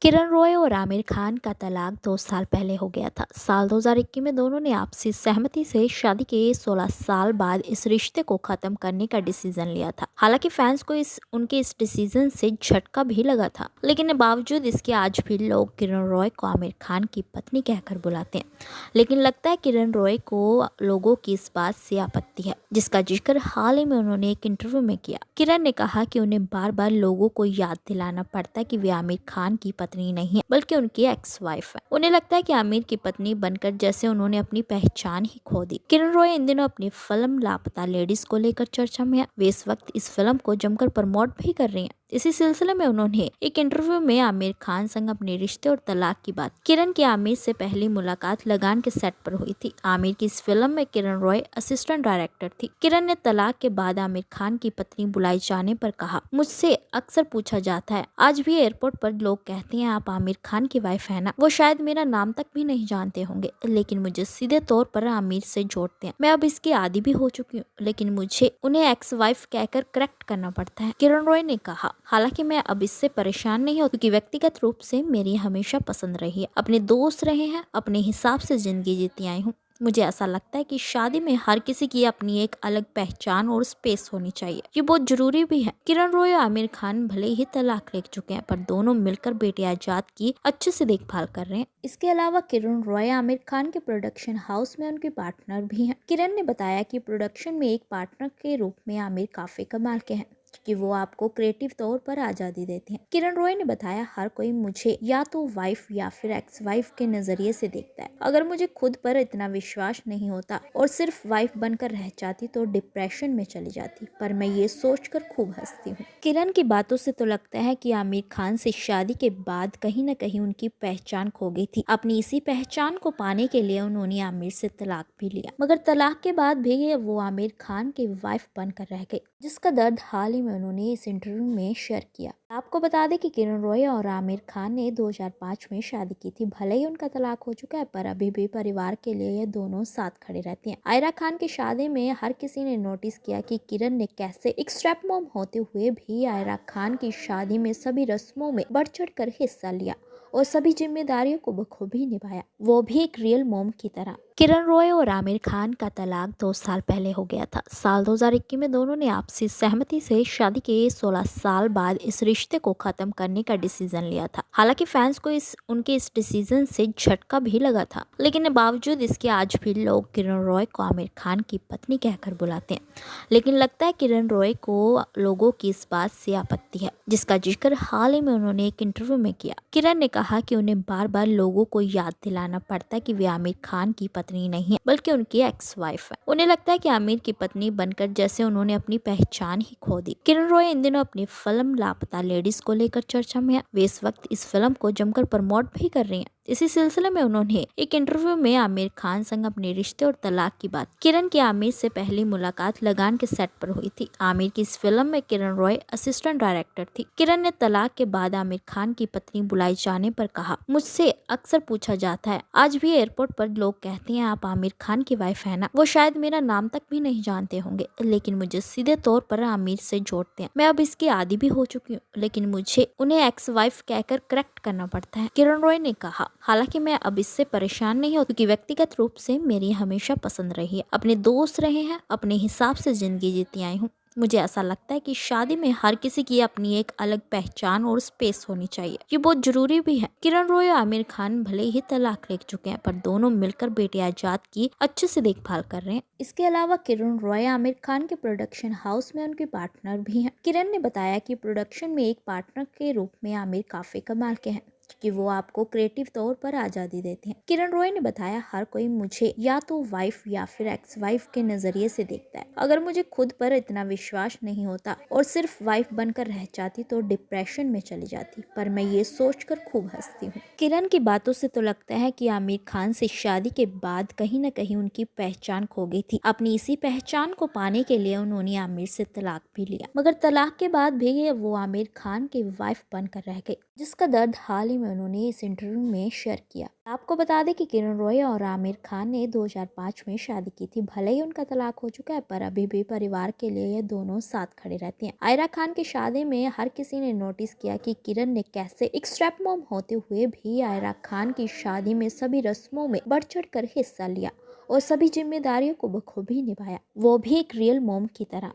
किरण रॉय और आमिर खान का तलाक 2 साल पहले हो गया था। साल 2021 में दोनों ने आपसी सहमति से शादी के 16 साल बाद इस रिश्ते को खत्म करने का डिसीजन लिया था। हालांकि फैंस को उनके इस डिसीजन से झटका भी लगा था, लेकिन बावजूद इसके आज भी लोग किरण रॉय को आमिर खान की पत्नी कहकर बुलाते हैं। लेकिन लगता है किरण रॉय को लोगों की इस बात से आपत्ति है, जिसका जिक्र हाल ही में उन्होंने एक इंटरव्यू में किया। किरण ने कहा कि उन्हें बार बार लोगों को याद दिलाना पड़ता है कि वे आमिर खान की पत्नी नहीं है, बल्कि उनकी एक्स वाइफ है। उन्हें लगता है कि आमिर की पत्नी बनकर जैसे उन्होंने अपनी पहचान ही खो दी। किरण रॉय इन दिनों अपनी फिल्म लापता लेडीज को लेकर चर्चा में है। वे इस वक्त इस फिल्म को जमकर प्रमोट भी कर रही हैं। इसी सिलसिले में उन्होंने एक इंटरव्यू में आमिर खान संग अपने रिश्ते और तलाक की बात। किरण की आमिर से पहली मुलाकात लगान के सेट पर हुई थी। आमिर की इस फिल्म में किरण रॉय असिस्टेंट डायरेक्टर थी। किरण ने तलाक के बाद आमिर खान की पत्नी बुलाई जाने पर कहा, मुझसे अक्सर पूछा जाता है, आज भी एयरपोर्ट पर लोग कहते हैं आप आमिर खान की वाइफ है ना। वो शायद मेरा नाम तक भी नहीं जानते होंगे, लेकिन मुझे सीधे तौर पर आमिर से जोड़ते हैं। मैं अब इसकी आदी भी हो चुकी हूँ, लेकिन मुझे उन्हें एक्स वाइफ कहकर करेक्ट करना पड़ता है। किरण रॉय ने कहा, हालांकि मैं अब इससे परेशान नहीं हूँ, क्योंकि व्यक्तिगत रूप से मेरी हमेशा पसंद रही है। अपने दोस्त रहे हैं, अपने हिसाब से जिंदगी जीती आई हूँ। मुझे ऐसा लगता है कि शादी में हर किसी की अपनी एक अलग पहचान और स्पेस होनी चाहिए। ये बहुत जरूरी भी है। किरण रॉय और आमिर खान भले ही तलाक ले चुके हैं, पर दोनों मिलकर बेटी आजाद की अच्छे से देखभाल कर रहे हैं। इसके अलावा किरण रॉय आमिर खान के प्रोडक्शन हाउस में उनके पार्टनर भी हैं। किरण ने बताया कि प्रोडक्शन में एक पार्टनर के रूप में आमिर काफी कमाल के हैं, कि वो आपको क्रिएटिव तौर पर आजादी देते हैं। किरण रॉय ने बताया, हर कोई मुझे या तो वाइफ या फिर एक्स वाइफ के नजरिए से देखता है। अगर मुझे खुद पर इतना विश्वास नहीं होता और सिर्फ वाइफ बनकर रह जाती तो डिप्रेशन में चली जाती, पर मैं ये सोचकर खूब हंसती हूँ। किरण की बातों से तो लगता है कि आमिर खान से शादी के बाद कहीं न कहीं उनकी पहचान खो गई थी। अपनी इसी पहचान को पाने के लिए उन्होंने आमिर से तलाक भी लिया, मगर तलाक के बाद भी वो आमिर खान की वाइफ बनकर रह गई, जिसका दर्द हाल ही में उन्होंने इस इंटरव्यू में शेयर किया। आपको बता दें कि किरण रॉय और आमिर खान ने 2005 में शादी की थी। भले ही उनका तलाक हो चुका है, पर अभी भी परिवार के लिए ये दोनों साथ खड़े रहते हैं। आयरा खान की शादी में हर किसी ने नोटिस किया कि किरण ने कैसे एक स्टेप मॉम होते हुए भी आयरा खान की शादी में सभी रस्मों में बढ़ चढ़ कर हिस्सा लिया और सभी जिम्मेदारियों को बखूबी निभाया, वो भी एक रियल मॉम की तरह। किरण रॉय और आमिर खान का तलाक 2 साल पहले हो गया था। साल 2021 में दोनों ने आपसी सहमति से शादी के 16 साल बाद इस रिश्ते को खत्म करने का डिसीजन लिया था। हालांकि फैंस को उनके इस डिसीजन से झटका भी लगा था, लेकिन बावजूद इसके आज भी लोग किरण रॉय को आमिर खान की पत्नी कहकर बुलाते हैं। लेकिन लगता है किरण रॉय को लोगों की इस बात से आपत्ति है, जिसका जिक्र हाल ही में उन्होंने एक इंटरव्यू में किया। किरण ने कहा कि उन्हें बार बार लोगों को याद दिलाना पड़ता है कि वे आमिर खान की पत्नी नहीं है, बल्कि उनकी एक्स वाइफ है। उन्हें लगता है कि आमिर की पत्नी बनकर जैसे उन्होंने अपनी पहचान ही खो दी। किरण रॉय इन दिनों अपनी फिल्म लापता लेडीज को लेकर चर्चा में है। वे इस वक्त इस फिल्म को जमकर प्रमोट भी कर रही हैं। इसी सिलसिले में उन्होंने एक इंटरव्यू में आमिर खान संग अपने रिश्ते और तलाक की बात। किरण की आमिर से पहली मुलाकात लगान के सेट पर हुई थी। आमिर की इस फिल्म में किरण रॉय असिस्टेंट डायरेक्टर थी। किरण ने तलाक के बाद आमिर खान की पत्नी बुलाई जाने पर कहा, मुझसे अक्सर पूछा जाता है, आज भी एयरपोर्ट पर लोग कहते हैं आप आमिर खान की वाइफ है ना। वो शायद मेरा नाम तक भी नहीं जानते होंगे, लेकिन मुझे सीधे तौर पर आमिर से जोड़ते हैं। मैं अब इसकी आदी भी हो चुकी हूँ, लेकिन मुझे उन्हें एक्स वाइफ कहकर करेक्ट करना पड़ता है। किरण रॉय ने कहा, हालांकि मैं अब इससे परेशान नहीं हूँ, क्योंकि व्यक्तिगत रूप से मेरी हमेशा पसंद रही है। अपने दोस्त रहे हैं, अपने हिसाब से जिंदगी जीती आई हूँ। मुझे ऐसा लगता है कि शादी में हर किसी की अपनी एक अलग पहचान और स्पेस होनी चाहिए। ये बहुत जरूरी भी है। किरण रॉय और आमिर खान भले ही तलाक ले चुके हैं, पर दोनों मिलकर बेटी आजाद की अच्छे से देखभाल कर रहे हैं। इसके अलावा किरण रॉय आमिर खान के प्रोडक्शन हाउस में उनके पार्टनर भी हैं। किरण ने बताया कि प्रोडक्शन में एक पार्टनर के रूप में आमिर काफी कमाल के हैं, कि वो आपको क्रिएटिव तौर पर आजादी देते हैं। किरण रॉय ने बताया, हर कोई मुझे या तो वाइफ या फिर एक्स वाइफ के नजरिए से देखता है। अगर मुझे खुद पर इतना विश्वास नहीं होता और सिर्फ वाइफ बनकर रह जाती तो डिप्रेशन में चली जाती, पर मैं ये सोचकर खूब हंसती हूँ। किरण की बातों से तो लगता है कि आमिर खान से शादी के बाद कहीं न कहीं उनकी पहचान खो गई थी। अपनी इसी पहचान को पाने के लिए उन्होंने आमिर से तलाक भी लिया, मगर तलाक के बाद भी वो आमिर खान की वाइफ बनकर रह गई, जिसका दर्द हाल ही बारे में उन्होंने इस इंटरव्यू में शेयर किया। आपको बता दें कि किरण रॉय और आमिर खान ने 2005 में शादी की थी। भले ही उनका तलाक हो चुका है, पर अभी भी परिवार के लिए ये दोनों साथ खड़े रहते हैं। आयरा खान की शादी में हर किसी ने नोटिस किया कि किरण ने कैसे एक स्टेप मॉम होते हुए भी आयरा खान की शादी में सभी रस्मों में बढ़ चढ़ कर हिस्सा लिया और सभी जिम्मेदारियों को बखूबी निभाया, वो भी एक रियल मॉम की तरह।